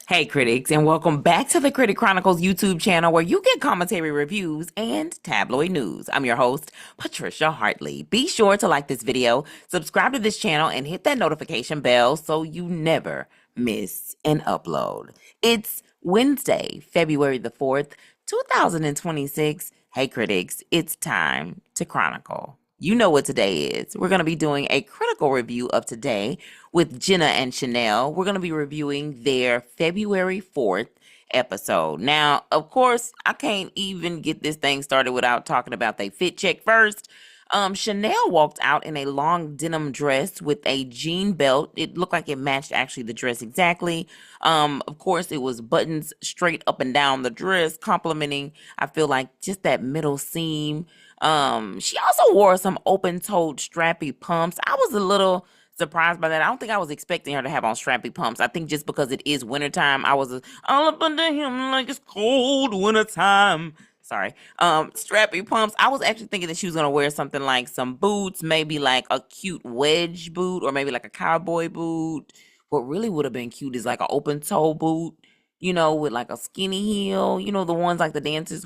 Hey, critics, and welcome back to the Critic Chronicles YouTube channel where you get commentary reviews and tabloid news. I'm your host, Patricia Hartley. Be sure to like this video, subscribe to this channel, and hit that notification bell so you never miss an upload. It's Wednesday, February the 4th, 2026. Hey, critics, it's time to chronicle. You know what today is. We're going to be doing a critical review of today with Jenna and Sheinelle. We're going to be reviewing their February 4th episode. Now, of course, I can't even get this thing started without talking about they fit check first. Sheinelle walked out in a long denim dress with a jean belt. It looked like it matched actually the dress exactly. Of course, it was buttons straight up and down the dress, complimenting, I feel like, just that middle seam. She also wore some open-toed strappy pumps. I was a little surprised by that. I don't think I was expecting her to have on strappy pumps. I think just because it is wintertime, I was all up under him like it's cold wintertime. Sorry. Strappy pumps. I was actually thinking that she was gonna wear something like some boots, maybe like a cute wedge boot or maybe like a cowboy boot. What really would have been cute is like an open toe boot, with like a skinny heel, the ones like the dancer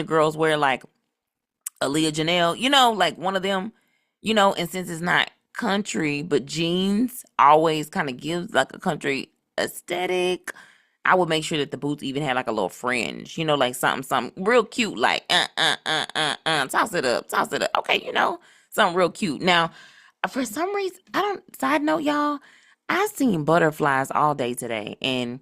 girls wear, like Aaliyah Janelle, like one of them, and since it's not country, but jeans always kind of gives like a country aesthetic. I would make sure that the boots even had like a little fringe, like something real cute, like toss it up, toss it up. Okay, something real cute. Now, for some reason, I don't. Side note, y'all, I seen butterflies all day today, and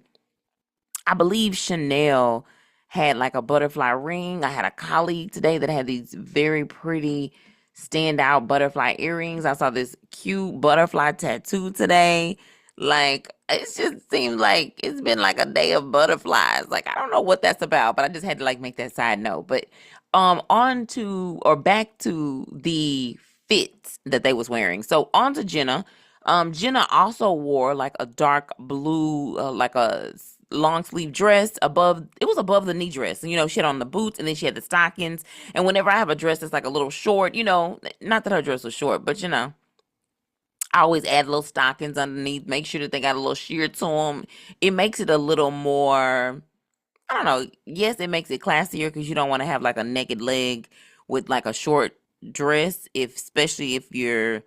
I believe Chanel had like a butterfly ring. I had a colleague today that had these very pretty standout butterfly earrings. I saw this cute butterfly tattoo today. Like, it just seems like it's been like a day of butterflies. Like, I don't know what that's about, but I just had to like make that side note. But on to or back to the fits that they was wearing. So on to Jenna. Jenna also wore like a dark blue, like a long sleeve dress above. It was above the knee dress, and she had on the boots, and then she had the stockings. And whenever I have a dress that's like a little short, not that her dress was short, but I always add little stockings underneath. Make sure that they got a little sheer to them. It makes it a little more. I don't know. Yes, it makes it classier because you don't want to have like a naked leg with like a short dress, especially if you're,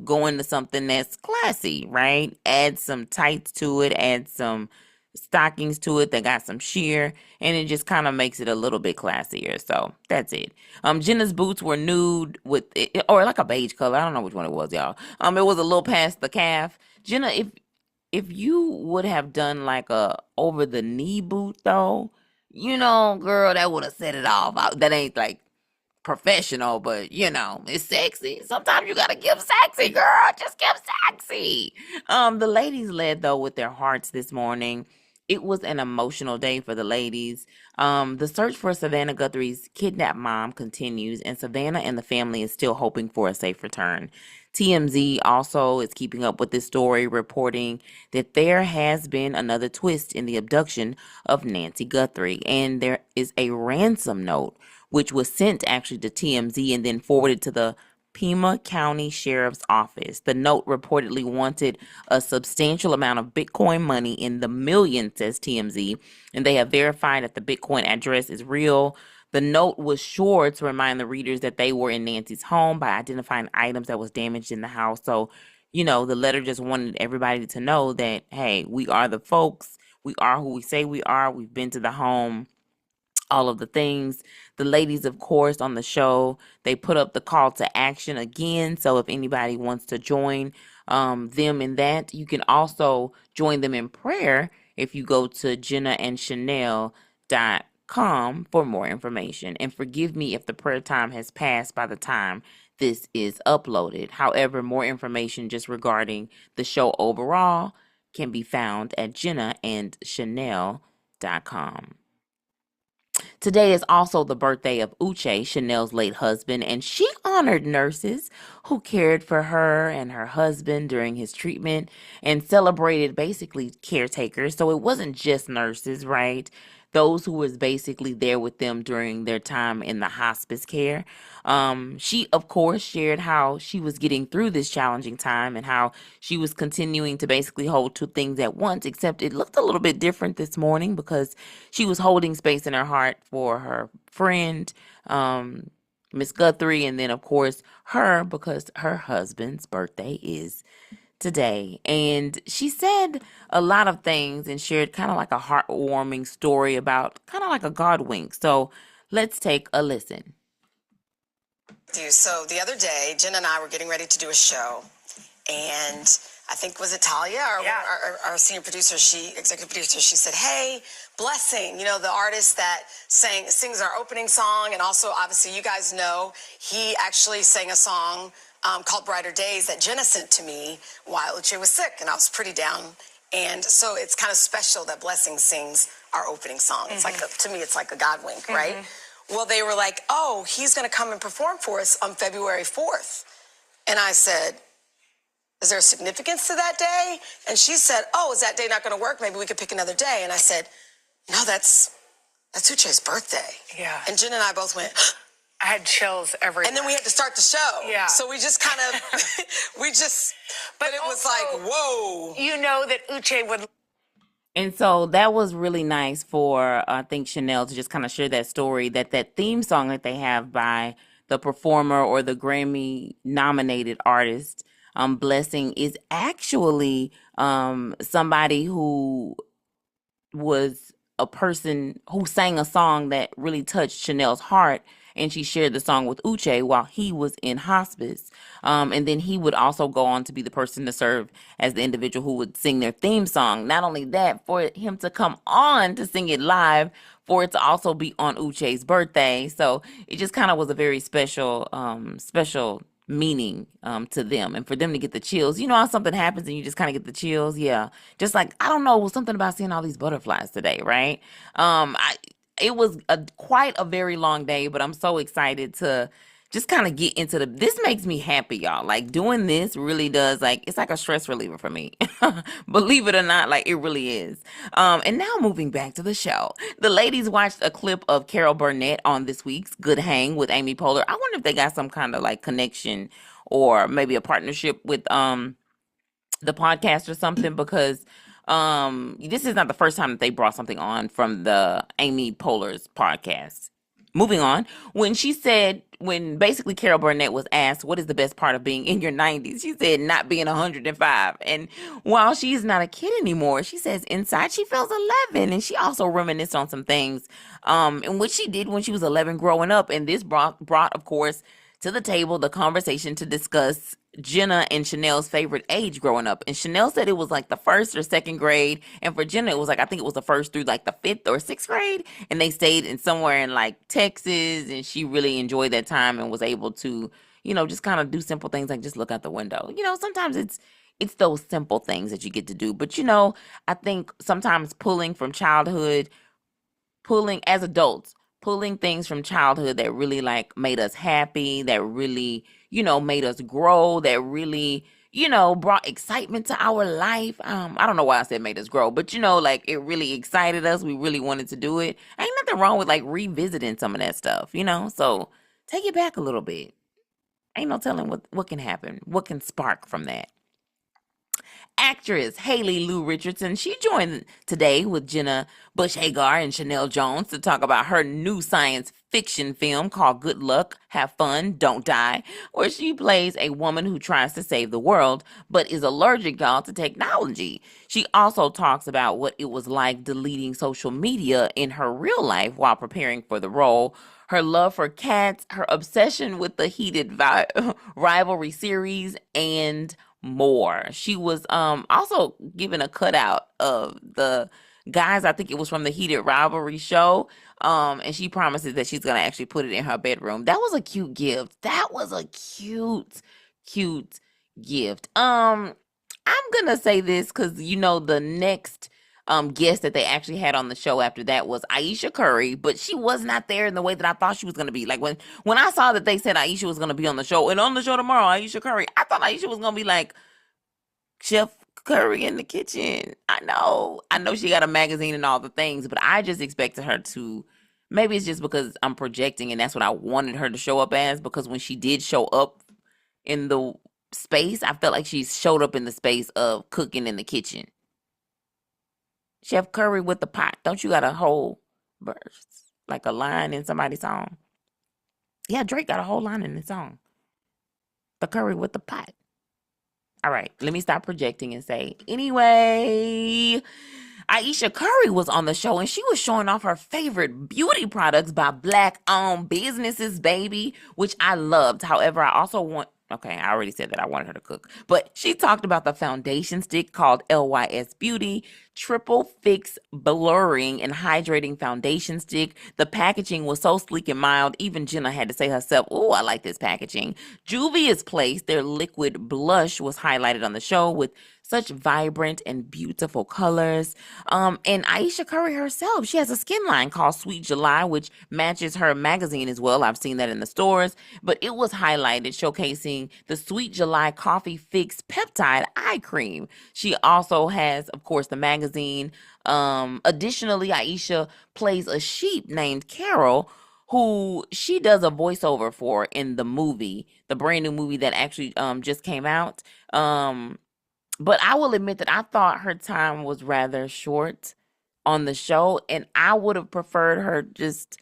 going to something that's classy, right? Add some tights to it, add some stockings to it that got some sheer, and it just kind of makes it a little bit classier. So that's it. Jenna's boots were nude with it, or like a beige color. I don't know which one it was, y'all. It was a little past the calf. Jenna, if you would have done like a over the knee boot though, girl, that would have set it off. That ain't like professional, but it's sexy. Sometimes you gotta give sexy, girl. Just give sexy. The ladies led though with their hearts this morning. It was an emotional day for the ladies. The search for Savannah Guthrie's kidnapped mom continues, and Savannah and the family is still hoping for a safe return. TMZ also is keeping up with this story, reporting that there has been another twist in the abduction of Nancy Guthrie, and there is a ransom note which was sent actually to TMZ and then forwarded to the Pima County Sheriff's Office. The note reportedly wanted a substantial amount of Bitcoin money in the millions, says TMZ, and they have verified that the Bitcoin address is real. The note was sure to remind the readers that they were in Nancy's home by identifying items that was damaged in the house. So, the letter just wanted everybody to know that, hey, we are the folks. We are who we say we are. We've been to the home, all of the things. The ladies, of course, on the show, they put up the call to action again. So if anybody wants to join them in that, you can also join them in prayer if you go to jennaandsheinelle.com for more information. And forgive me if the prayer time has passed by the time this is uploaded. However, more information just regarding the show overall can be found at jennaandsheinelle.com. Today is also the birthday of Uche, Sheinelle's late husband, and she honored nurses who cared for her and her husband during his treatment and celebrated basically caretakers. So it wasn't just nurses, right? those who was basically there with them during their time in the hospice care. She, of course, shared how she was getting through this challenging time and how she was continuing to basically hold two things at once, except it looked a little bit different this morning because she was holding space in her heart for her friend, Miss Guthrie, and then, of course, her, because her husband's birthday is today. And she said a lot of things and shared kind of like a heartwarming story about kind of like a God wink. So let's take a listen. So the other day, Jen and I were getting ready to do a show, and I think, was it Talia, our senior producer, executive producer, she said, hey, Blessing, the artist that sings our opening song, and also, obviously, you guys know, he actually sang a song called Brighter Days that Jenna sent to me while Uche was sick, and I was pretty down. And so it's kind of special that Blessing sings our opening song. It's like, to me, it's like a God wink, right? Well, they were like, oh, he's going to come and perform for us on February 4th. And I said, is there a significance to that day? And she said, oh, is that day not going to work? Maybe we could pick another day. And I said, no, that's Uche's birthday. Yeah. And Jen and I both went, I had chills everywhere. and then we had to start the show. Yeah. So we just kind of, but it was like, whoa. You know that Uche would. And so that was really nice for, I think, Sheinelle to just kind of share that story, that theme song that they have by the performer or the Grammy-nominated artist, Blessing, is actually somebody who was a person who sang a song that really touched Sheinelle's heart, and she shared the song with Uche while he was in hospice. And then he would also go on to be the person to serve as the individual who would sing their theme song. Not only that, for him to come on to sing it live, for it to also be on Uche's birthday. So it just kind of was a very special meaning to them, and for them to get the chills. You know how something happens and you just kind of get the chills? Yeah. Just like, I don't know, something about seeing all these butterflies today, right? It was quite a very long day, but I'm so excited to just kind of get into this makes me happy, y'all. Like, doing this really does, like, it's like a stress reliever for me. Believe it or not, like, it really is. And now moving back to the show. The ladies watched a clip of Carol Burnett on this week's Good Hang with Amy Poehler. I wonder if they got some kind of, like, connection or maybe a partnership with the podcast or something, because this is not the first time that they brought something on from the Amy Poehler's podcast. Moving on, when basically Carol Burnett was asked, what is the best part of being in your 90s? She said, not being 105. And while she's not a kid anymore, she says inside she feels 11. And she also reminisced on some things and what she did when she was 11 growing up. And this brought, of course, to the table the conversation to discuss Jenna and Sheinelle's favorite age growing up. And Sheinelle said it was like the first or second grade. And for Jenna, it was like, I think it was the first through like the fifth or sixth grade. And they stayed in somewhere in like Texas. And she really enjoyed that time and was able to, just kind of do simple things like just look out the window. Sometimes it's those simple things that you get to do. But, I think sometimes pulling as adults, pulling things from childhood that really like made us happy, that really, made us grow, that really, brought excitement to our life. I don't know why I said made us grow, but like it really excited us. We really wanted to do it. Ain't nothing wrong with like revisiting some of that stuff, so take it back a little bit. Ain't no telling what can happen, what can spark from that. Actress Haley Lou Richardson, she joined today with Jenna Bush Hagar and Sheinelle Jones to talk about her new science fiction film called Good Luck, Have Fun, Don't Die, where she plays a woman who tries to save the world but is allergic, y'all, to technology. She also talks about what it was like deleting social media in her real life while preparing for the role, her love for cats, her obsession with the heated rivalry series, and more. She was also given a cutout of the guys, I think it was from the Heated Rivalry show, and she promises that she's gonna actually put it in her bedroom. That was a cute gift. That was a cute gift. I'm gonna say this because the next guest that they actually had on the show after that was Ayesha Curry, but she was not there in the way that I thought she was going to be. Like when I saw that they said Ayesha was going to be on the show, and on the show tomorrow, Ayesha Curry, I thought Ayesha was going to be like Chef curry in the kitchen. I know she got a magazine and all the things, but I just expected her to. Maybe it's just because I'm projecting, and that's what I wanted her to show up as. Because when she did show up in the space, I felt like she showed up in the space of cooking in the kitchen. Chef Curry with the pot. Don't you got a whole verse, like a line in somebody's song? Yeah, Drake got a whole line in his song. The curry with the pot. All right, let me stop projecting and say, anyway, Ayesha Curry was on the show and she was showing off her favorite beauty products by Black-owned businesses, baby, which I loved. However, I also I already said that I wanted her to cook, but she talked about the foundation stick called LYS Beauty, Triple Fix Blurring and Hydrating Foundation Stick. The packaging was so sleek and mild, even Jenna had to say herself, "Oh, I like this packaging." Juvia's Place, their liquid blush, was highlighted on the show with such vibrant and beautiful colors. And Ayesha Curry herself, she has a skin line called Sweet July, which matches her magazine as well. I've seen that in the stores, but it was highlighted showcasing the Sweet July Coffee Fix Peptide Eye Cream. She also has, of course, the magazine. Additionally, Ayesha plays a sheep named Carol, who she does a voiceover for in the movie, the brand new movie that actually just came out. But I will admit that I thought her time was rather short on the show, and I would have preferred her just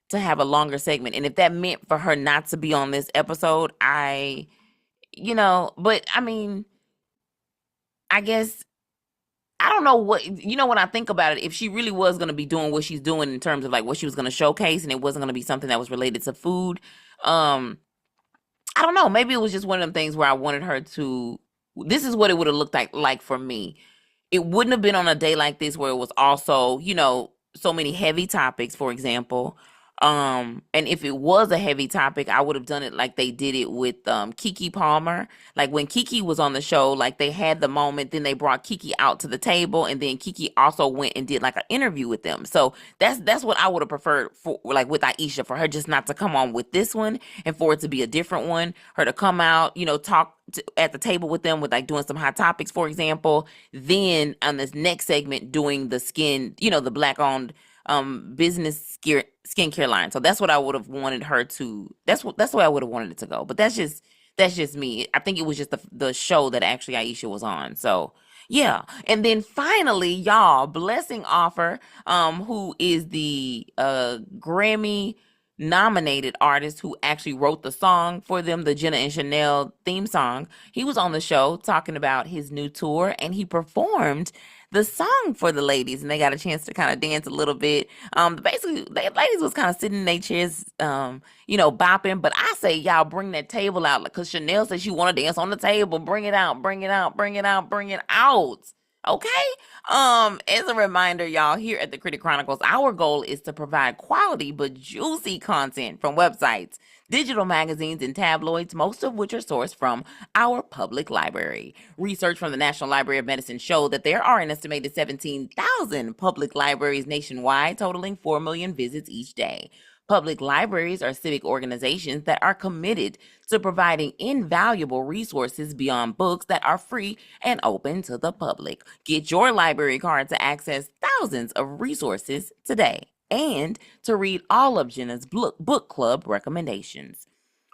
to have a longer segment. And if that meant for her not to be on this episode, but I mean, I guess I don't know when I think about it, if she really was going to be doing what she's doing in terms of like what she was going to showcase, and it wasn't going to be something that was related to food, I don't know. Maybe it was just one of them things where I wanted her to. This is what it would have looked like for me. It wouldn't have been on a day like this where it was also, so many heavy topics, for example. And if it was a heavy topic, I would have done it like they did it with Keke Palmer. Like when Keke was on the show, like they had the moment, then they brought Keke out to the table, and then Keke also went and did like an interview with them. So that's what I would have preferred for, like with Ayesha, for her just not to come on with this one and for it to be a different one. Her to come out, talk at the table with them with like doing some hot topics, for example. Then on this next segment, doing the skin, the Black-owned business skincare line. So that's what I would have wanted her to. That's the way I would have wanted it to go. But that's just me. I think it was just the show that actually Ayesha was on. So yeah. And then finally, y'all, Blessing Offor, who is the Grammy nominated artist who actually wrote the song for them, the Jenna and Sheinelle theme song. He was on the show talking about his new tour, and he performed the song for the ladies, and they got a chance to kind of dance a little bit. Basically, the ladies was kind of sitting in their chairs, bopping. But I say, y'all, bring that table out, because Sheinelle said she want to dance on the table. Bring it out, bring it out, bring it out, bring it out. Okay. As a reminder, y'all, here at the Critic Chronicles, our goal is to provide quality but juicy content from websites, digital magazines, and tabloids, most of which are sourced from our public library. Research from the National Library of Medicine showed that there are an estimated 17,000 public libraries nationwide, totaling 4 million visits each day. Public libraries are civic organizations that are committed to providing invaluable resources beyond books that are free and open to the public. Get your library card to access thousands of resources today and to read all of Jenna's book club recommendations.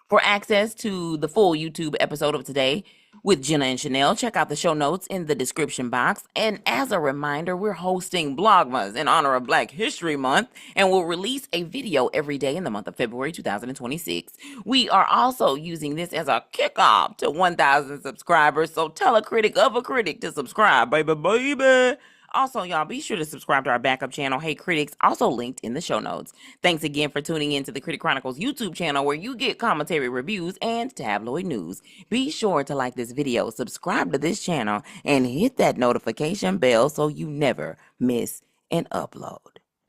For access to the full YouTube episode of today with Jenna and Sheinelle, check out the show notes in the description box. And as a reminder, we're hosting Blogmas in honor of Black History Month, and we'll release a video every day in the month of February 2026. We are also using this as a kickoff to 1,000 subscribers, so tell a critic of a critic to subscribe, baby. Also, y'all, be sure to subscribe to our backup channel, Hey Critics, also linked in the show notes. Thanks again for tuning in to the Critic Chronicles YouTube channel, where you get commentary, reviews, and tabloid news. Be sure to like this video, subscribe to this channel, and hit that notification bell so you never miss an upload.